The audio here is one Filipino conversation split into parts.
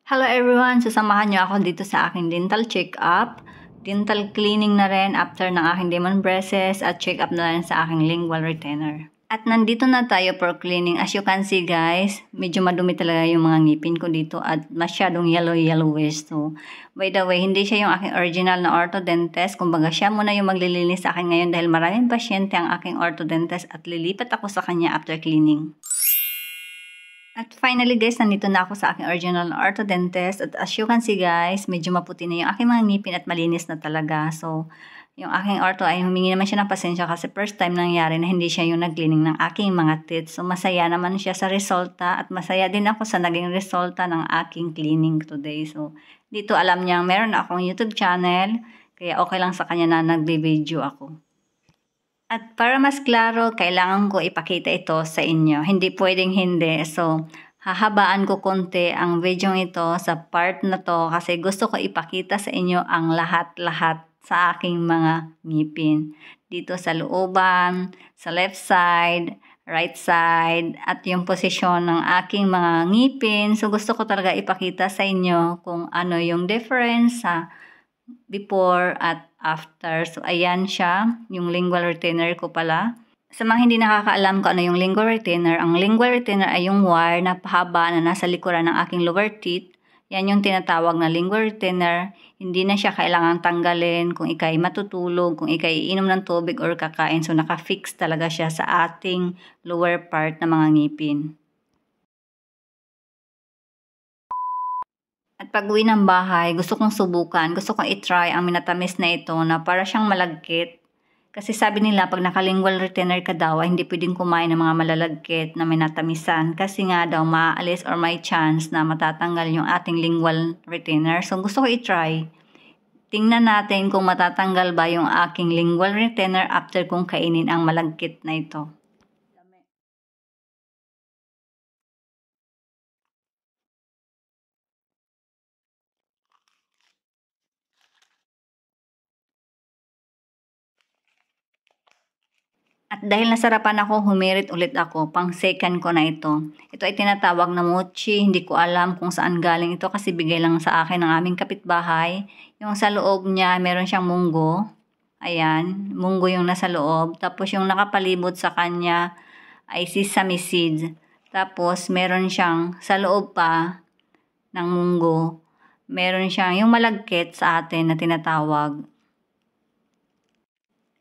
Hello everyone! Sasamahan niyo ako dito sa aking dental check-up. Dental cleaning na rin after ng aking demon braces at check-up na rin sa aking lingual retainer. At nandito na tayo for cleaning. As you can see guys, medyo madumi talaga yung mga ngipin ko dito at masyadong yellowish. So, by the way, hindi siya yung aking original na orthodontist. Kumbaga siya muna yung maglilinis sa akin ngayon dahil maraming pasyente ang aking orthodontist at lilipat ako sa kanya after cleaning. At finally guys, nandito na ako sa aking original orthodontist. At as you can see guys, medyo maputi na yung aking mga ngipin at malinis na talaga. So, yung aking ortho ay humingi naman siya ng pasensya kasi first time nangyari na hindi siya yung nag-cleaning ng aking mga teeth. So, masaya naman siya sa resulta at masaya din ako sa naging resulta ng aking cleaning today. So, dito alam niyang meron akong YouTube channel, kaya okay lang sa kanya na nagbe-video ako. At para mas klaro, kailangan ko ipakita ito sa inyo. Hindi pwedeng hindi. So, hahabaan ko konti ang video ito sa part na to kasi gusto ko ipakita sa inyo ang lahat-lahat sa aking mga ngipin. Dito sa looban, sa left side, right side, at yung posisyon ng aking mga ngipin. So, gusto ko talaga ipakita sa inyo kung ano yung difference sa before at after. So, ayan siya, yung lingual retainer ko pala. Sa mga hindi nakakaalam ko ano yung lingual retainer, ang lingual retainer ay yung wire na pahaba na nasa likuran ng aking lower teeth. Yan yung tinatawag na lingual retainer. Hindi na siya kailangang tanggalin kung ikay matutulog, kung ikay iinom ng tubig or kakain. So, naka-fix talaga siya sa ating lower part ng mga ngipin. At pag-uwi ng bahay, gusto kong subukan, gusto kong itry ang minatamis na ito na para siyang malagkit. Kasi sabi nila, pag nakalingual retainer ka daw, hindi pwedeng kumain ng mga malalagkit na minatamisan. Kasi nga daw, maaalis or may chance na matatanggal yung ating lingual retainer. So, gusto ko itry. Tingnan natin kung matatanggal ba yung aking lingual retainer after kong kainin ang malagkit na ito. At dahil nasarapan ako, humirit ulit ako. Pang second ko na ito. Ito ay tinatawag na mochi. Hindi ko alam kung saan galing ito kasi bigay lang sa akin ng aming kapitbahay. Yung sa loob niya, meron siyang munggo. Ayan, munggo yung nasa loob. Tapos yung nakapalibot sa kanya ay sesame seeds. Tapos meron siyang sa loob pa ng munggo. Meron siyang yung malagkit sa atin na tinatawag.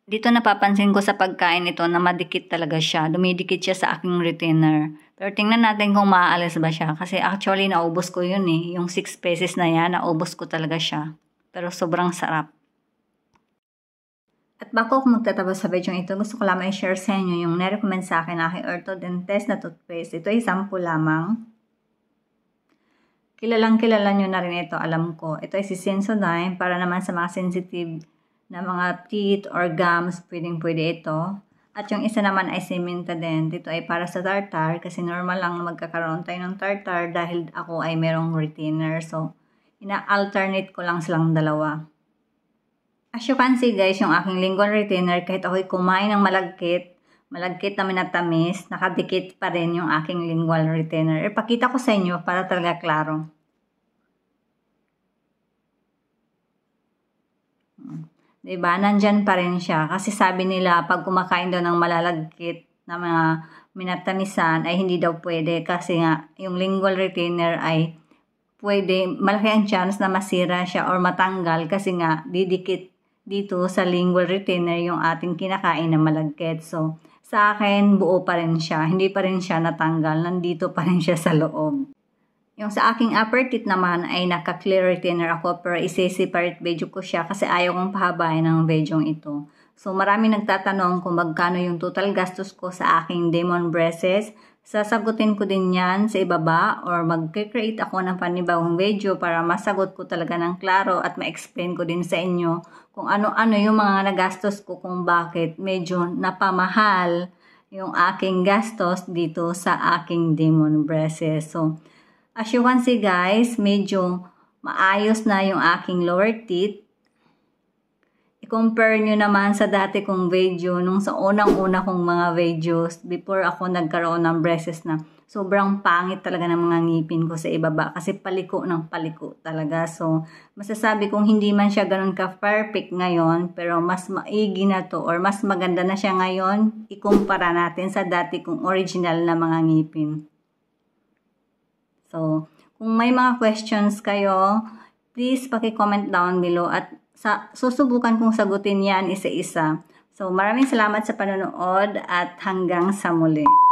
Dito napapansin ko sa pagkain ito na madikit talaga siya. Dumidikit siya sa aking retainer. Pero tingnan natin kung maaalis ba siya. Kasi actually naubos ko yun eh. Yung 6 pesos na yan, naubos ko talaga siya. Pero sobrang sarap. At bago ako magtatapos sa video ito, gusto ko lamang i-share sa inyo yung nirecommend sa akin aking orthodontist na toothpaste. Ito ay sample lamang. Kilalang kilala nyo na rin ito, alam ko. Ito ay si Sensodyne para naman sa mga sensitive na mga teeth or gums, pwedeng-pwede ito. At yung isa naman ay si Mentadent. Ito ay para sa tartar kasi normal lang na magkakaroon tayo ng tartar dahil ako ay merong retainer. So, ina-alternate ko lang silang dalawa. As you can see guys, yung aking lingual retainer, kahit ako'y kumain ng malagkit na minatamis, nakadikit pa rin yung aking lingual retainer. Ipakita ko sa inyo para talaga klaro. Diba? Nandyan pa rin siya. Kasi sabi nila, pag kumakain daw ng malalagkit na mga minatamisan, ay hindi daw pwede. Kasi nga, yung lingual retainer ay pwede, malaki ang chance na masira siya or matanggal. Kasi nga, didikit dito sa lingual retainer yung ating kinakain na malagkit. So, sa akin, buo pa rin siya. Hindi pa rin siya natanggal. Nandito pa rin siya sa loob. Yung sa aking upper teeth naman ay naka-clear retainer ako pero isi-separate video ko siya kasi ayaw kong pahabain ng video ito. So marami nagtatanong kung magkano yung total gastos ko sa aking demon braces. Sasagutin ko din yan sa ibaba or mag-create ako ng panibagong video para masagot ko talaga ng klaro at ma-explain ko din sa inyo kung ano-ano yung mga nagastos ko kung bakit medyo napamahal yung aking gastos dito sa aking demon braces. So, as you can see guys, medyo maayos na yung aking lower teeth. I-compare nyo naman sa dati kong video, nung sa unang-una kong mga videos, before ako nagkaroon ng braces na, sobrang pangit talaga ng mga ngipin ko sa ibaba kasi paliko ng paliko talaga. So, masasabi kong hindi man siya ganun ka-perfect ngayon, pero mas maigi na to or mas maganda na siya ngayon, ikumpara natin sa dati kong original na mga ngipin. So, kung may mga questions kayo, please paki-comment down below at susubukan kong sagutin yan isa-isa. So, maraming salamat sa panonood at hanggang sa muli.